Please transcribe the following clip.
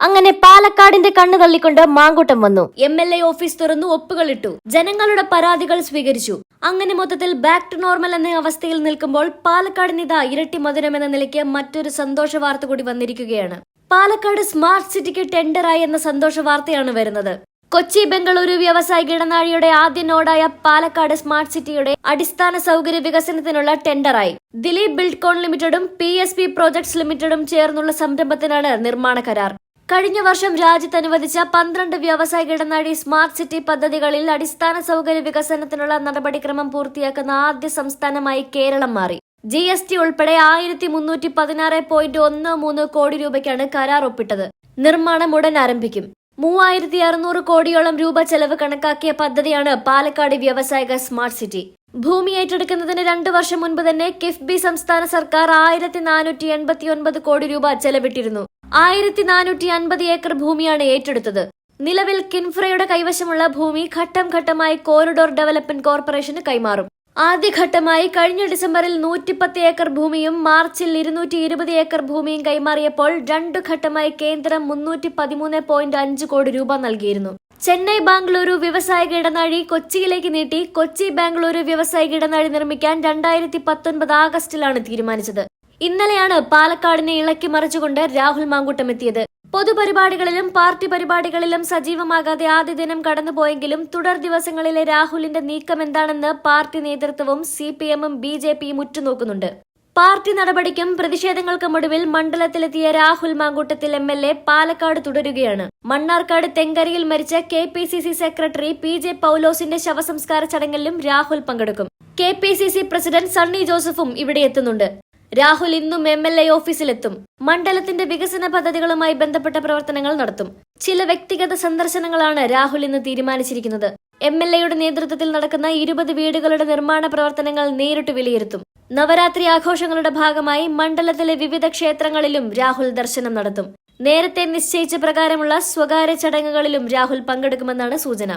അങ്ങനെ പാലക്കാടിന്റെ കണ്ണു തള്ളിക്കൊണ്ട് മാങ്കൂട്ടം വന്നു. MLA ഓഫീസ് തുറന്നു ഒപ്പുകളിട്ടു. ജനങ്ങളുടെ പരാതികൾ സ്വീകരിച്ചു. അങ്ങനെ മൊത്തത്തിൽ ബാക്ക് ടു നോർമൽ എന്ന അവസ്ഥയിൽ നിൽക്കുമ്പോൾ പാലക്കാടിനിതാ ഇരട്ടി മധുരം എന്ന നിലയ്ക്ക് മറ്റൊരു സന്തോഷ വാർത്ത കൂടി വന്നിരിക്കുകയാണ്. പാലക്കാട് സ്മാർട്ട് സിറ്റിക്ക് ടെൻഡറായി എന്ന സന്തോഷ വാർത്തയാണ് വരുന്നത്. കൊച്ചി ബംഗളൂരു വ്യവസായിക ഇടനാഴിയുടെ ആദ്യ നോഡായ പാലക്കാട് സ്മാർട്ട് സിറ്റിയുടെ അടിസ്ഥാന സൗകര്യ വികസനത്തിനുള്ള ടെൻഡറായി. ദിലീപ് ബിൽഡ്കോൺ ലിമിറ്റഡും PSP പ്രോജക്ട്സ് ലിമിറ്റഡും ചേർന്നുള്ള സംരംഭത്തിനാണ് നിർമ്മാണ കരാർ. കഴിഞ്ഞ വർഷം രാജ്യത്ത് അനുവദിച്ച 12 വ്യവസായിക ഇടനാഴി സ്മാർട്ട് സിറ്റി പദ്ധതികളിൽ അടിസ്ഥാന സൗകര്യ വികസനത്തിനുള്ള നടപടിക്രമം പൂർത്തിയാക്കുന്ന ആദ്യ സംസ്ഥാനമായി കേരളം മാറി. GST ഉൾപ്പെടെ 1316.13 കോടി രൂപയ്ക്കാണ് കരാർ ഒപ്പിട്ടത്. നിർമ്മാണം ഉടൻ ആരംഭിക്കും. 3600 കോടിയോളം രൂപ ചെലവ് കണക്കാക്കിയ പദ്ധതിയാണ് പാലക്കാട് വ്യവസായിക സ്മാർട്ട് സിറ്റി. ഭൂമി ഏറ്റെടുക്കുന്നതിന് 2 വർഷം മുൻപ് തന്നെ കിഫ്ബി സംസ്ഥാന സർക്കാർ 1489 കോടി രൂപ ചെലവിട്ടിരുന്നു. 1450 ഏക്കർ ഭൂമിയാണ് ഏറ്റെടുത്തത്. നിലവിൽ കിൻഫ്രയുടെ കൈവശമുള്ള ഭൂമി ഘട്ടം ഘട്ടമായി കോറിഡോർ ഡെവലപ്മെന്റ് കോർപ്പറേഷന് കൈമാറും. ആദ്യഘട്ടമായി കഴിഞ്ഞ ഡിസംബറിൽ 110 ഏക്കർ ഭൂമിയും മാർച്ചിൽ 220 ഏക്കർ ഭൂമിയും കൈമാറിയപ്പോൾ 2 ഘട്ടമായി കേന്ദ്രം 313.5 കോടി രൂപ നൽകിയിരുന്നു. ചെന്നൈ ബാംഗ്ലൂരു വ്യവസായിക ഇടനാഴി കൊച്ചിയിലേക്ക് നീട്ടി കൊച്ചി ബാംഗ്ലൂരു വ്യവസായിക ഇടനാഴി നിർമ്മിക്കാൻ 2019 ആഗസ്റ്റിലാണ് തീരുമാനിച്ചത്. ഇന്നലെയാണ് പാലക്കാടിനെ ഇളക്കി മറിച്ചുകൊണ്ട് രാഹുൽ മാങ്കൂട്ടം എത്തിയത്. പൊതുപരിപാടികളിലും പാർട്ടി പരിപാടികളിലും സജീവമാകാതെ ആദ്യ ദിനം കടന്നുപോയെങ്കിലും തുടർ ദിവസങ്ങളിലെ രാഹുലിന്റെ നീക്കം എന്താണെന്ന് പാർട്ടി നേതൃത്വവും CPM-ഉം BJP-യും ഉറ്റുനോക്കുന്നുണ്ട്. പാർട്ടി നടപടിക്കും പ്രതിഷേധങ്ങൾക്കുമൊടുവിൽ മണ്ഡലത്തിലെത്തിയ രാഹുൽ മാങ്കൂട്ടത്തിൽ MLA പാലക്കാട് തുടരുകയാണ്. മണ്ണാർക്കാട് തെങ്കരിയിൽ മരിച്ച KPCC സെക്രട്ടറി PJ പൗലോസിന്റെ ശവസംസ്കാര ചടങ്ങിലും രാഹുൽ പങ്കെടുക്കും. KPCC പ്രസിഡന്റ് സണ്ണി ജോസഫും ഇവിടെ എത്തുന്നുണ്ട്. രാഹുൽ ഇന്നും MLA ഓഫീസിലെത്തും. മണ്ഡലത്തിന്റെ വികസന പദ്ധതികളുമായി ബന്ധപ്പെട്ട പ്രവർത്തനങ്ങൾ നടത്തും. ചില വ്യക്തിഗത സന്ദർശനങ്ങളാണ് രാഹുൽ ഇന്ന് തീരുമാനിച്ചിരിക്കുന്നത്. MLAയുടെ നേതൃത്വത്തിൽ നടക്കുന്ന 20 വീടുകളുടെ നിർമ്മാണ പ്രവർത്തനങ്ങൾ നേരിട്ട് വിലയിരുത്തും. നവരാത്രി ആഘോഷങ്ങളുടെ ഭാഗമായി മണ്ഡലത്തിലെ വിവിധ ക്ഷേത്രങ്ങളിലും രാഹുൽ ദർശനം നടത്തും. നേരത്തെ നിശ്ചയിച്ച പ്രകാരമുള്ള സ്വകാര്യ ചടങ്ങുകളിലും രാഹുൽ പങ്കെടുക്കുമെന്നാണ് സൂചന.